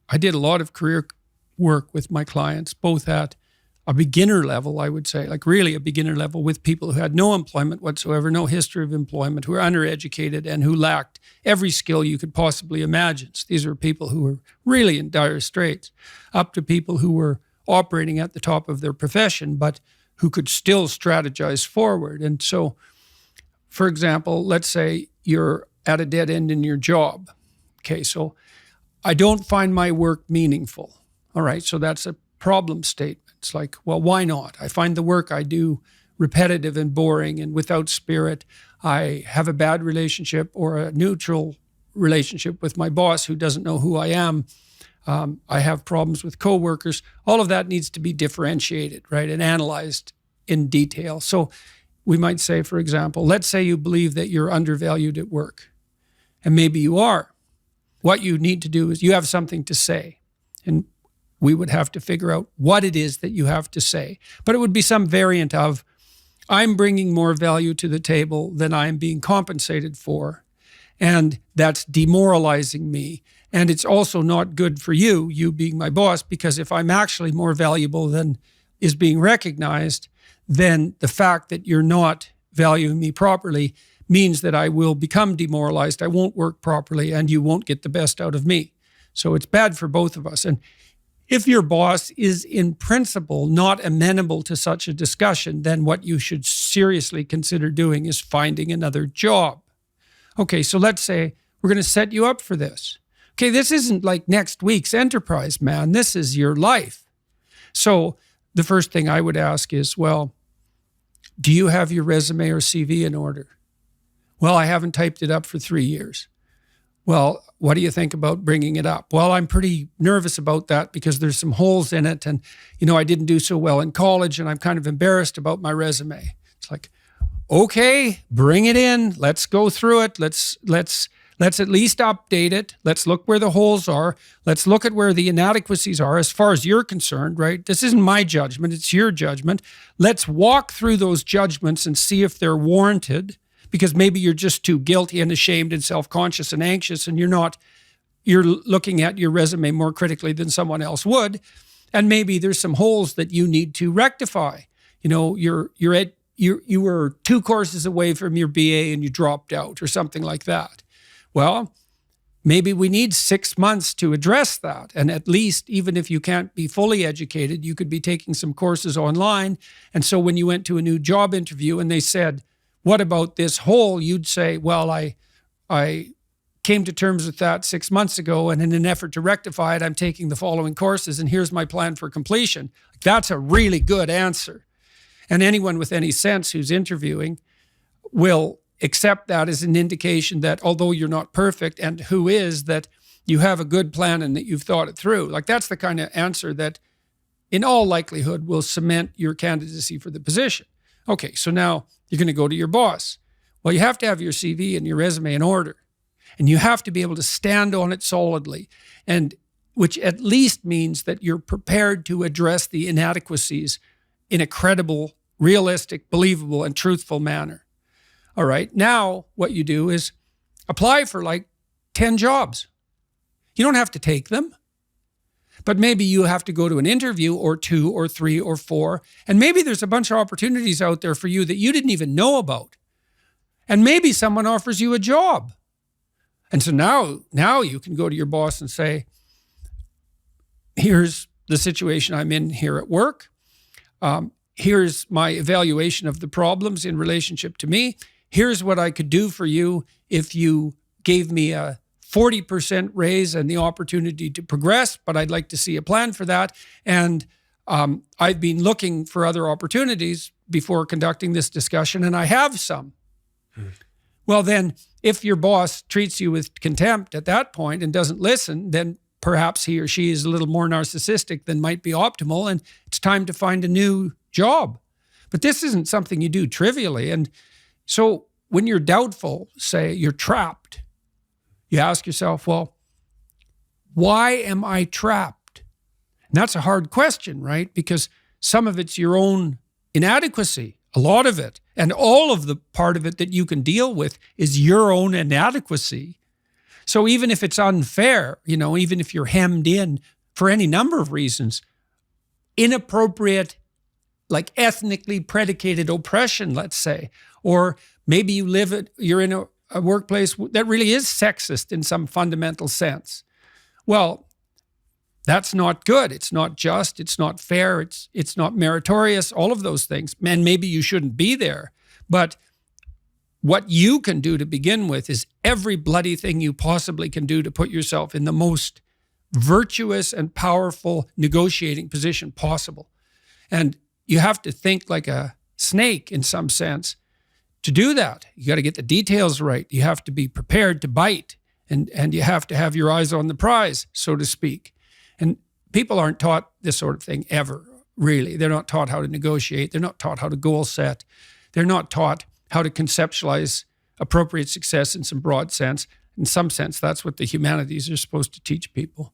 I did a lot of career work with my clients, both at a beginner level, I would say, like really a beginner level, with people who had no employment whatsoever, no history of employment, who were undereducated and who lacked every skill you could possibly imagine. So these were people who were really in dire straits, up to people who were operating at the top of their profession, but who could still strategize forward. And so, for example, let's say you're at a dead end in your job. Okay, so I don't find my work meaningful. All right, so that's a problem statement. It's like, well, why not? I find the work I do repetitive and boring and without spirit. I have a bad relationship or a neutral relationship with my boss who doesn't know who I am. I have problems with coworkers. All of that needs to be differentiated, right, and analyzed in detail. So we might say, for example, let's say you believe that you're undervalued at work, and maybe you are. What you need to do is you have something to say, and we would have to figure out what it is that you have to say. But it would be some variant of, I'm bringing more value to the table than I am being compensated for, and that's demoralizing me. And it's also not good for you being my boss, because if I'm actually more valuable than is being recognized, then the fact that you're not valuing me properly means that I will become demoralized, I won't work properly, and you won't get the best out of me. So it's bad for both of us. And if your boss is in principle not amenable to such a discussion, then what you should seriously consider doing is finding another job. Okay, so let's say we're going to set you up for this. Okay, this isn't like next week's enterprise, man. This is your life. So the first thing I would ask is, well, do you have your resume or CV in order? Well, I haven't typed it up for 3 years. Well, what do you think about bringing it up? Well, I'm pretty nervous about that because there's some holes in it. And, I didn't do so well in college and I'm kind of embarrassed about my resume. It's like, okay, bring it in. Let's go through it. Let's at least update it. Let's look where the holes are. Let's look at where the inadequacies are as far as you're concerned, right? This isn't my judgment. It's your judgment. Let's walk through those judgments and see if they're warranted, because maybe you're just too guilty and ashamed and self-conscious and anxious, and you're looking at your resume more critically than someone else would. And maybe there's some holes that you need to rectify. You were 2 courses away from your BA and you dropped out or something like that. Well, maybe we need 6 months to address that. And at least, even if you can't be fully educated, you could be taking some courses online. And so when you went to a new job interview and they said, what about this hole? You'd say, well, I came to terms with that 6 months ago, and in an effort to rectify it, I'm taking the following courses, and here's my plan for completion. That's a really good answer. And anyone with any sense who's interviewing will accept that as an indication that although you're not perfect, and who is, that you have a good plan and that you've thought it through. Like, that's the kind of answer that in all likelihood will cement your candidacy for the position. Okay, so now you're going to go to your boss. Well, you have to have your CV and your resume in order, and you have to be able to stand on it solidly, and which at least means that you're prepared to address the inadequacies in a credible, realistic, believable, and truthful manner. All right, now what you do is apply for like 10 jobs. You don't have to take them, but maybe you have to go to an interview or 2 or 3 or 4, and maybe there's a bunch of opportunities out there for you that you didn't even know about. And maybe someone offers you a job. And so now you can go to your boss and say, here's the situation I'm in here at work. Here's my evaluation of the problems in relationship to me. Here's what I could do for you if you gave me a 40% raise and the opportunity to progress, but I'd like to see a plan for that. And I've been looking for other opportunities before conducting this discussion, and I have some. Well, then, if your boss treats you with contempt at that point and doesn't listen, then perhaps he or she is a little more narcissistic than might be optimal, and it's time to find a new job. But this isn't something you do trivially. And so when you're doubtful, say you're trapped, you ask yourself, well, why am I trapped? And that's a hard question, right? Because some of it's your own inadequacy, a lot of it. And all of the part of it that you can deal with is your own inadequacy. So even if it's unfair, even if you're hemmed in for any number of reasons, inappropriate, like ethnically predicated oppression, let's say, or maybe you're in a workplace that really is sexist in some fundamental sense. Well, that's not good. It's not just. It's not fair. It's not meritorious. All of those things. And maybe you shouldn't be there. But what you can do to begin with is every bloody thing you possibly can do to put yourself in the most virtuous and powerful negotiating position possible. And you have to think like a snake in some sense to do that. You got to get the details right. You have to be prepared to bite, and you have to have your eyes on the prize, so to speak. And people aren't taught this sort of thing ever, really. They're not taught how to negotiate. They're not taught how to goal set. They're not taught how to conceptualize appropriate success in some broad sense. In some sense, that's what the humanities are supposed to teach people.